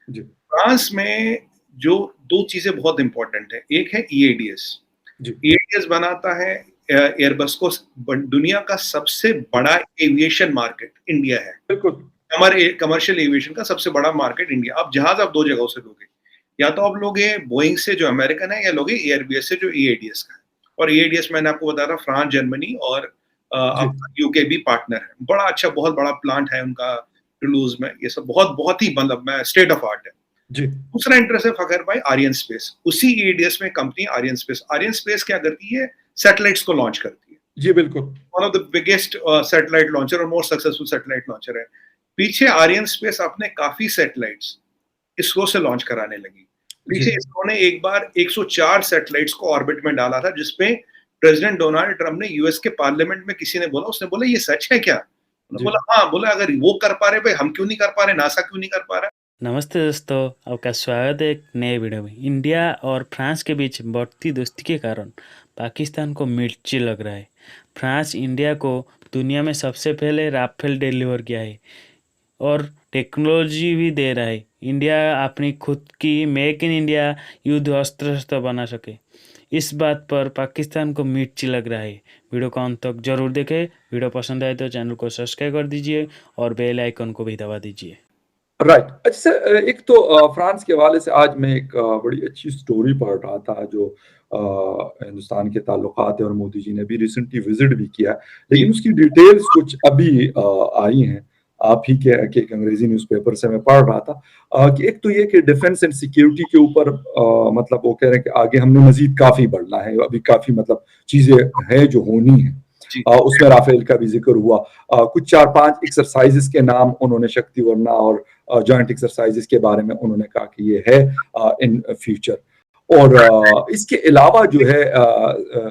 जी, France में जो 2 चीज़ें बहुत इम्पोर्टेंट है, एक है ईएडीएस। जी, ईएडीएस बनाता है एयरबस को दुनिया का सबसे बड़ा एविएशन मार्केट इंडिया है। बिल्कुल। कमर्शियल एविएशन का सबसे बड़ा मार्केट इंडिया। आप जहाज़ आप 2 जगहों से लोगे। या तो आप लोगे बोइंग से जो अमेरिकन है या लोगे एयरबस से जो ईएडीएस का है। और ईएडीएस मैंने आपको बताया था फ्रांस, जर्मनी और जी, आपका यूके भी पार्टनर है। बड़ा अच्छा बहुत बड़ा प्लांट है उनका टुलूज़ में। ये सब बहुत ही मतलब मैं स्टेट ऑफ आर्ट है। जी, दूसरा इंटरेस्ट है फखर भाई आर्यन स्पेस। उसी ईडीएस में company Arianespace. Arianespace क्या करती है? सैटेलाइट्स को लॉन्च करती है। जी, बिल्कुल। One of the biggest satellite launcher और मोस्ट सक्सेसफुल सैटेलाइट लॉन्चर है। पीछे आर्यन स्पेस अपने काफी सैटेलाइट्स इसरो से लॉन्च कराने लगी। जी, पीछे इसरो ने एक बार 104 सैटेलाइट्स को ऑर्बिट में डाला था, जिसपे प्रेसिडेंट डोनाल्ड ट्रम्प ने यूएस के पार्लियामेंट में किसी ने बोला, उसने बोला ये सच है क्या? उन्होंने जी। बोला हाँ, बोला अगर वो कर पा रहे भाई हम क्यों नहीं कर पा रहे, नासा क्यों नहीं कर पा रहा? नमस्ते दोस्तों, आपका स्वागत है एक नए वीडियो में। इंडिया और फ्रांस के बीच बढ़ती दोस्ती के कारण पाकिस्तान को मिर्ची लग रहा है। फ्रांस इंडिया को दुनिया में सबसे पहले राफेल डिलीवर किया है और टेक्नोलॉजी भी दे रहा है। इंडिया अपनी खुद की मेक इन इंडिया युद्ध अस्त्र शस्त्र बना सके, इस बात पर पाकिस्तान को मिर्ची लग रहा है। वीडियो को अंत तक जरूर देखें। वीडियो पसंद आए तो चैनल को सब्सक्राइब कर दीजिए और बेल आइकन को भी दबा दीजिए। राइट। अच्छा सर, एक तो फ्रांस के हवाले से आज मैं एक बड़ी अच्छी स्टोरी पढ़ रहा था जो हिंदुस्तान के ताल्लुकात है और मोदी जी ने भी रिसेंटली विजिट भी किया, जी, लेकिन उसकी डिटेल्स कुछ अभी आई हैं। आप ही के एक अंग्रेजी न्यूज़पेपर से मैं पढ़ रहा था कि एक तो ये कि डिफेंस एंड सिक्योरिटी के ऊपर मतलब वो कह रहे हैं कि आगे हमने मजीद काफ़ी बढ़ना है, अभी काफ़ी मतलब चीज़ें हैं जो होनी है। जी, उसमें राफेल का भी जिक्र हुआ। कुछ 4-5 एक्सरसाइजेस के नाम उन्होंने शक्ति वरना और जॉइंट एक्सरसाइजेस के बारे में उन्होंने कहा कि ये है इन फ्यूचर। और इसके अलावा जो है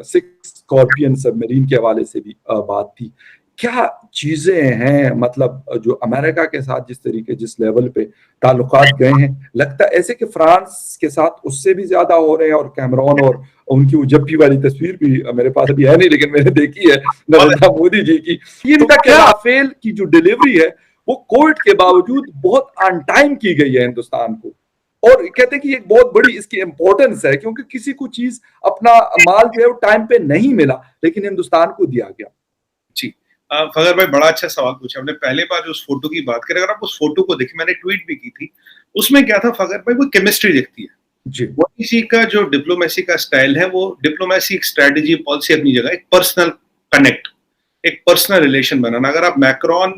6 स्कॉर्पियन सबमरीन के हवाले से भी बात थी। क्या चीजें हैं मतलब जो अमेरिका के साथ जिस तरीके जिस लेवल पे ताल्लुकात गए हैं, लगता है ऐसे कि फ्रांस के साथ उससे भी ज्यादा हो रहे हैं। और कैमरॉन और उनकी वो जप्पी वाली तस्वीर भी मेरे पास अभी है नहीं, लेकिन मैंने देखी है नरेंद्र मोदी जी की। इनका क्या राफेल की जो डिलीवरी है वो कोविड के बावजूद बहुत ऑन टाइम की गई है हिंदुस्तान को। और कहते हैं कि एक बहुत बड़ी इसकी इंपॉर्टेंस है क्योंकि किसी को चीज अपना माल जो है वो टाइम पे नहीं मिला, लेकिन हिंदुस्तान को दिया गया। जी। फगर भाई बड़ा अच्छा सवाल पूछा हमने। पहले बार जो उस फोटो की बात करें, अगर आप उस फोटो को देखें, मैंने ट्वीट भी की थी। उसमें क्या था फगर भाई, वो केमिस्ट्री दिखती है। जी, मोदी जी का जो डिप्लोमेसी का स्टाइल है, वो डिप्लोमेसी एक स्ट्रेटेजी पॉलिसी अपनी जगह, एक पर्सनल कनेक्ट, एक पर्सनल रिलेशन बनाना। अगर आप मैक्रोन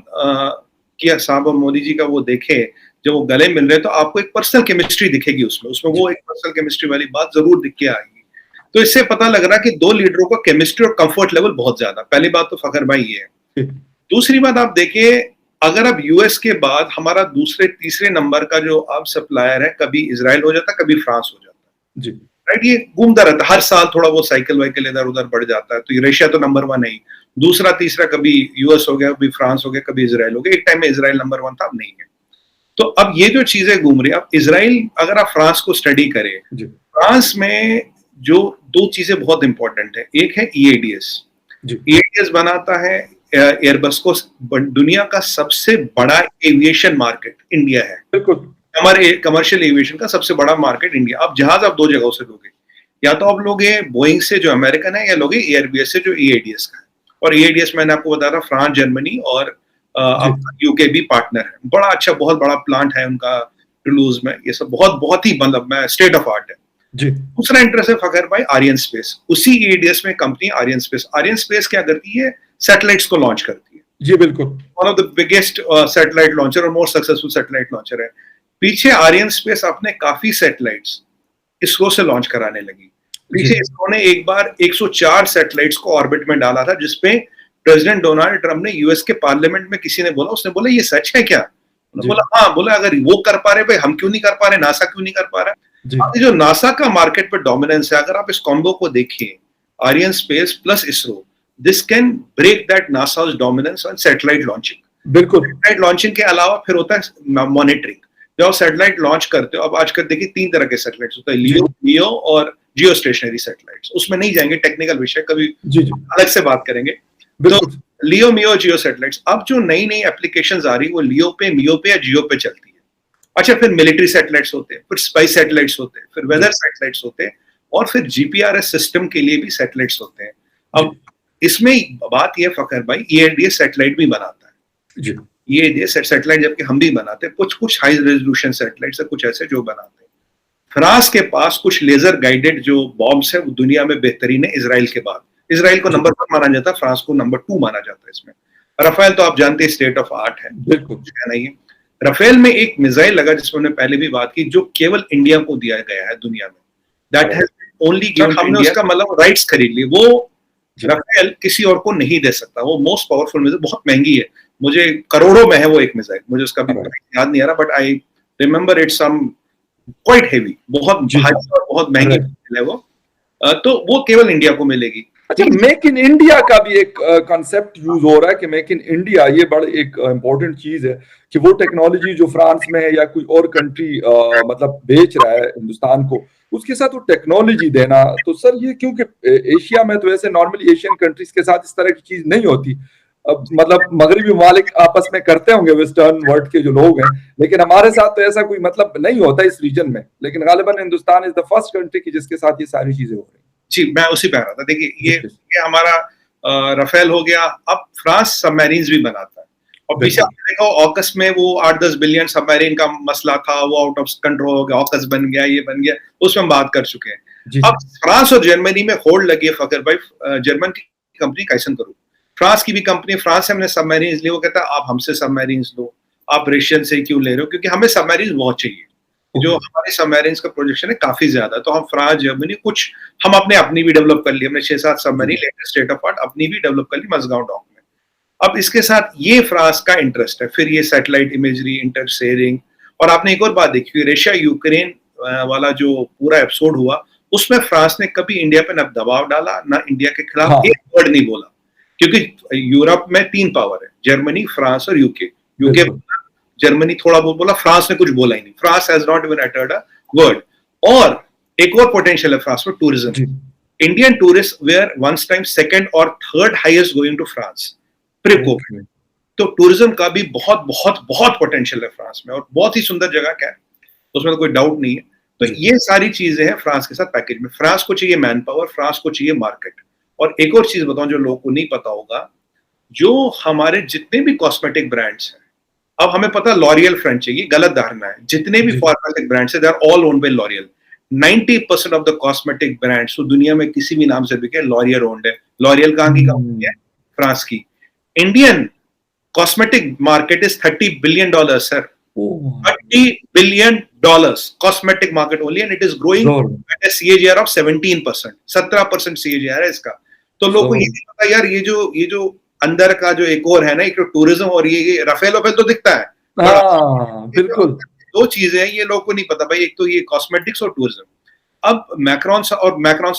किया साहब और मोदी जी का वो देखे, जब वो गले मिल रहे, तो आपको एक पर्सनल केमिस्ट्री दिखेगी उसमें। उसमें वो एक पर्सनल केमिस्ट्री वाली बात जरूर दिख के आएगी। तो इससे पता लग रहा है कि दो लीडरों का केमिस्ट्री और कंफर्ट लेवल बहुत ज्यादा। पहली बात तो फखर भाई ये है। दूसरी बात आप देखिए, अगर अब यूएस के बाद हमारा दूसरे तीसरे नंबर का जो अब सप्लायर है, कभी इजराइल हो जाता, कभी फ्रांस हो जाता, जी, राइट? ये घूमता रहता, हर साल थोड़ा वो साइकिल वाइकिल इधर उधर बढ़ जाता है। तो ये रशिया तो नंबर 1 है ही, दूसरा तीसरा कभी यूएस हो गया, कभी फ्रांस हो गया, कभी इजराइल हो गया। एक टाइम में इजराइल नंबर 1 था, अब नहीं है। तो अब ये जो चीजें घूम रही है, अब इजराइल, अगर आप फ्रांस को स्टडी करें, जी, फ्रांस में जो 2 चीजें बहुत इंपॉर्टेंट है, एक है ईएडीएस। जी, ईएडीएस बनाता है एयरबस को दुनिया का सबसे बड़ा एविएशन मार्केट इंडिया है। बिल्कुल। हमारे कमर्शियल एविएशन का सबसे बड़ा मार्केट इंडिया। अब जहाज आप 2 जगहों से लोगे। या तो आप लोगे बोइंग से जो अमेरिकन है, या लोगे एयरबस से जो ईएडीएस का है। और ईएडीएस मैंने आपको बताया था फ्रांस, जर्मनी और जी, आपका यूके भी पार्टनर है। बड़ा अच्छा बहुत बड़ा प्लांट है उनका टुलूज़ में। ये सब बहुत ही मतलब मैं स्टेट ऑफ आर्ट है। जी, दूसरा इंटरेस्ट है फखर भाई आर्यन स्पेस। उसी ईडीएस में company Arianespace. Arianespace क्या करती है? सैटेलाइट्स को लॉन्च करती है। जी, बिल्कुल। One of the biggest satellite launcher और मोस्ट सक्सेसफुल सैटेलाइट लॉन्चर है। पीछे आर्यन स्पेस अपने काफी सैटेलाइट्स इसरो से लॉन्च कराने लगी। जी, पीछे इसरो ने एक बार 104 सैटेलाइट्स को ऑर्बिट में डाला था, जिसपे प्रेसिडेंट डोनाल्ड ट्रम्प ने यूएस के पार्लियामेंट में किसी ने बोला, उसने बोला ये सच है क्या? उन्होंने जी, बोला हाँ, बोला अगर वो कर पा रहे भाई हम क्यों नहीं कर पा रहे, नासा क्यों नहीं कर पा रहा? जी, अब ये जो नासा का मार्केट पे डोमिनेंस है, अगर आप इस कॉम्बो को देखिए, Arianespace plus ISRO, this can break that NASA's dominance on satellite launching. बिल्कुल। सैटेलाइट लॉन्चिंग के अलावा फिर होता है मॉनिटरिंग। जब आप सैटेलाइट लॉन्च करते हो, अब आजकल देखिए 3 तरह के सैटेलाइट्स होते हैं, जी, लियो और जियो स्टेशनरी सैटेलाइट्स। उसमें नहीं जाएंगे, टेक्निकल विषय कभी जी, जी, अलग से बात करेंगे। तो बिल्कुल। लियो, मियो, जियो सैटेलाइट्स, अब जो नई नई एप्लीकेशंस आ रही है, वो लियो पे, मियो पे या जियो पे चलती है। अच्छा, फिर मिलिट्री सैटेलाइट्स होते हैं, फिर स्पाई सैटेलाइट्स होते हैं, फिर वेदर सैटेलाइट्स होते हैं, और फिर जीपीआरएस सिस्टम के लिए भी सैटेलाइट्स होते हैं। अब इसमें बात ये फखर भाई, ईएलडीएस सैटेलाइट भी बनाता है जी। ये सैटेलाइट जबकि हम भी बनाते हैं, कुछ हाई रेजोल्यूशन सैटेलाइट्स है, कुछ ऐसे जो बनाते हैं। फ्रांस के पास कुछ लेजर गाइडेड जो बॉम्ब्स है वो दुनिया में बेहतरीन है इजराइल के बाद। इजराइल को नंबर 1 माना जाता है, फ्रांस को नंबर 2 माना जाता है इसमें। राफेल तो आप जानते हैं स्टेट ऑफ आर्ट है, बिल्कुल कहना ही है। राफेल में एक मिसाइल लगा जिसमें हमने पहले भी बात की, जो केवल इंडिया को दिया गया है दुनिया में, दैट हैज ओनली गिवन हमने उसका मतलब राइट्स खरीद ली। वो राफेल किसी और को नहीं दे सकता, वो मोस्ट पावरफुल मिसाइल, बहुत महंगी है, मुझे करोड़ों में है वो एक मिसाइल, मुझे उसका भी याद नहीं आ रहा, but I remember it some quite heavy, बहुत भारी और बहुत महंगी है वो। तो वो केवल इंडिया को मिलेगी। अच्छा, मेक इन इंडिया का भी एक कॉन्सेप्ट यूज हो रहा है कि मेक इन इंडिया, ये बड़ी एक इम्पोर्टेंट चीज है कि वो टेक्नोलॉजी जो फ्रांस में है या कोई और कंट्री मतलब बेच रहा है हिंदुस्तान को, उसके साथ वो टेक्नोलॉजी देना। तो सर ये क्योंकि एशिया में तो ऐसे नॉर्मली एशियन कंट्रीज के साथ इस तरह की चीज नहीं होती, मतलब मगरबी ममालिक आपस में करते होंगे वेस्टर्न वर्ल्ड के जो लोग हैं, लेकिन हमारे साथ तो ऐसा कोई मतलब नहीं होता इस रीजन में, लेकिन गालिबन Hindustan is the first country की जिसके साथ ये सारी चीजें हो रही हैं। जी, मैं उसी पे आ रहा था। देखिए ये हमारा राफेल हो गया, अब फ्रांस सबमरीन्स भी बनाता है, और पीछे आपने देखा ऑकस में वो 8-10 बिलियन सबमरीन का मसला था, वो आउट ऑफ कंट्रोल हो गया, ऑकस बन गया, ये बन गया, उसमें हम बात कर चुके हैं। अब फ्रांस और जर्मनी में होल्ड लगी है फकर भाई, जर्मन की कंपनी कैसन करूँ, फ्रांस की भी कंपनी, फ्रांस से हमने सबमरीन्स लिए, वो कहता है आप हमसे सबमरीन्स लो, आप रशियन से क्यों ले रहे हो, क्योंकि हमें सबमरीन्स बहुत चाहिए, जो हमारे सबमरीन्स का प्रोजेक्शन है काफी ज्यादा, तो हम फ्रांस जर्मनी कुछ हम अपनी भी डेवलप कर ली, हमने 6-7 submarine latest state of art अपनी भी डेवलप कर ली मजगांव डॉक में। अब इसके साथ ये फ्रांस का इंटरेस्ट है, फिर ये सैटेलाइट इमेजरी, इंटरशेयरिंग, और आपने एक और बात देखी, रशिया यूक्रेन वाला जो पूरा एपिसोड हुआ, उसमें फ्रांस ने कभी इंडिया पे न दबाव डाला, ना इंडिया के खिलाफ एक वर्ड नहीं बोला, क्योंकि यूरोप में 3 पावर है, जर्मनी, फ्रांस और यूके। जर्मनी थोड़ा बहुत बोला, फ्रांस ने कुछ बोला ही नहीं, France has not even uttered a word. और एक और पोटेंशियल है फ्रांस में, tourism. Indian tourist were once time second और third highest going to France pre covid. तो टूरिज्म का भी बहुत बहुत बहुत पोटेंशियल है फ्रांस में, और बहुत ही सुंदर जगह क्या है, उसमें तो कोई डाउट नहीं है। तो ये सारी चीजें हैं फ्रांस के साथ पैकेज में। फ्रांस को चाहिए मैन पावर, फ्रांस को चाहिए मार्केट। और एक और चीज बताऊं जो लोगों को नहीं पता होगा, जो हमारे जितने भी कॉस्मेटिक ब्रांड्स हैं, अब हमें पता लॉरियल फ्रेंच है, ये गलत धारणा है, जितने भी कॉस्मेटिक ब्रांड्स है they are all owned by L'Oreal. 90% of the cosmetic brands तो दुनिया में किसी भी नाम से बिके, लॉरियल ओन्ड है। लॉरियल कहां की कंपनी है? फ्रांस की। Indian cosmetic market is $30 billion sir, $30 billion cosmetic market only, and it is growing at a CAGR of 17%, 17% CAGR है इसका। तो लोगों को ये नहीं पता यार, ये जो अंदर का जो एक और है ना, एक टूरिज्म और ये राफेल तो दिखता है, बिल्कुल 2 चीजें हैं, ये लोगों को नहीं पता भाई, एक तो ये कॉस्मेटिक्स और टूरिज्म। अब मैक्रोन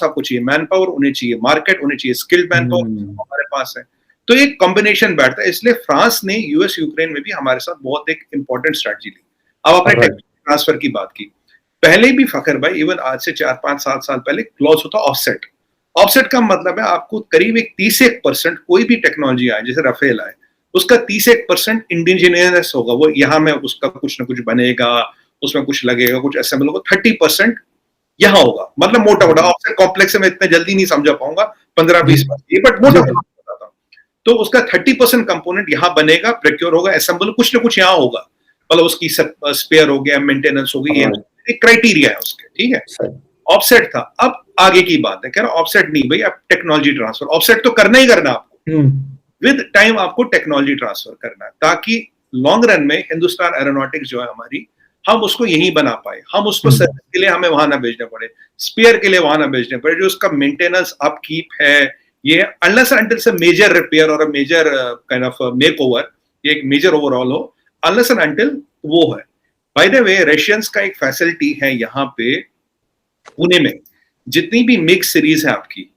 आपको चाहिए मैन पावर, उन्हें चाहिए मार्केट, उन्हें चाहिए स्किल्ड मैन पावर, हमारे पास है, तो एक कॉम्बिनेशन बैठता है। इसलिए फ्रांस ने यूएस यूक्रेन में भी हमारे साथ बहुत एक इंपॉर्टेंट स्ट्रेटजी ली। अब आपने टेक्नोलॉजी ट्रांसफर की बात की, पहले भी फखर भाई, इवन आज से 4-5-7 साल पहले क्लॉज होता ऑफसेट। ऑफसेट का मतलब है आपको करीब एक 30% कोई भी टेक्नोलॉजी आए, जैसे राफेल आए, उसका 30% इंडिजिनियस होगा, वो यहाँ में उसका कुछ ना कुछ बनेगा, उसमें कुछ लगेगा, कुछ असेंबल होगा, 30% यहाँ होगा, मतलब मोटा ऑफसेट कॉम्प्लेक्स में इतने जल्दी नहीं समझा पाऊंगा, 15-20 बट मोटा बताता हूँ। तो उसका 30% कंपोनेंट यहाँ बनेगा, प्रोक्योर होगा, असेंबल कुछ ना कुछ यहाँ होगा, मतलब उसकी स्पेयर हो गया, मेंटेनेंस होगी, ये एक क्राइटेरिया है उसके, ठीक है। ऑफसेट था। अब आगे की बात है, कह रहा ऑफसेट नहीं भाई, अब टेक्नोलॉजी ट्रांसफर। ऑफसेट तो करना ही करना आपको, विद टाइम आपको टेक्नोलॉजी ट्रांसफर करना है, ताकि लॉन्ग रन में हिंदुस्तान एरोनॉटिक्स जो है हमारी, हम उसको यहीं बना पाए, हम उसको सर्विस के लिए हमें वहां ना भेजने पड़े, स्पेयर के लिए वहां ना भेजने पड़े, जो उसका मेंटेनेंस अपकीप है, ये unless until say major repair और major kind of make over, एक मेजर ओवरऑल हो, अनलेस एंड अंटिल वो है। बाय द वे, रशियंस का एक फैसिलिटी है यहाँ पे पुणे में, जितनी भी मिक्स सीरीज है आपकी,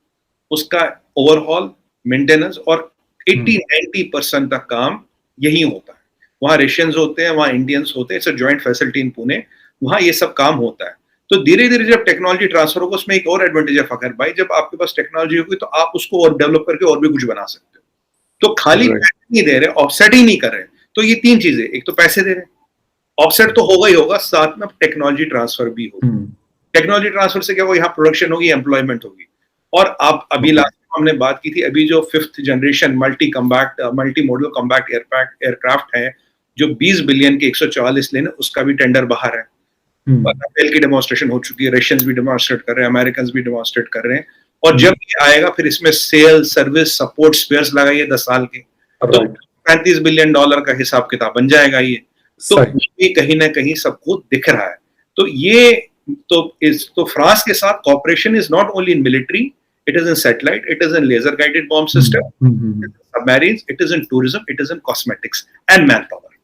उसका ओवरहॉल, मेंटेनेंस और 80-90% तक काम यही होता है। वहां रशियंस होते हैं, वहां इंडियंस होते हैं, it's a joint facility in Pune, वहां ये सब काम होता है। तो धीरे धीरे जब टेक्नोलॉजी ट्रांसफर होगा, उसमें एक और एडवांटेज है फखर भाई, जब आपके पास टेक्नोलॉजी होगी तो आप उसको और डेवलप करके और भी कुछ बना सकते हो। तो खाली पैसे नहीं दे रहे, ऑफसेट ही नहीं कर रहे, तो ये 3 चीजें, एक तो पैसे दे रहे, ऑफसेट तो होगा ही होगा, साथ में टेक्नोलॉजी ट्रांसफर भी होगा। टेक्नोलॉजी ट्रांसफर से क्या होगा, यहाँ प्रोडक्शन होगी, एम्प्लॉयमेंट होगी। और आप अभी लास्ट हमने बात की थी, अभी जो 5th generation multi modal combat aircraft है, जो 20 बिलियन के 144 लेने, उसका भी टेंडर बाहर है। राफेल की डेमोन्स्ट्रेशन हो चुकी है, रशियंस भी डेमोन्स्ट्रेट कर रहे हैं, अमेरिकन भी डेमोन्स्ट्रेट कर रहे हैं। और जब ये आएगा फिर इसमें सेल, सर्विस, सपोर्ट, स्पेयर्स लगाइए 10 साल के, तो $35 बिलियन का हिसाब किताब बन जाएगा ये। तो ये कहीं ना कहीं सबको दिख रहा है। तो ये तो फ्रांस के साथ cooperation is not only in military, it is in satellite, it is in laser guided bomb system, submarines, it is in tourism, it is in cosmetics and man power.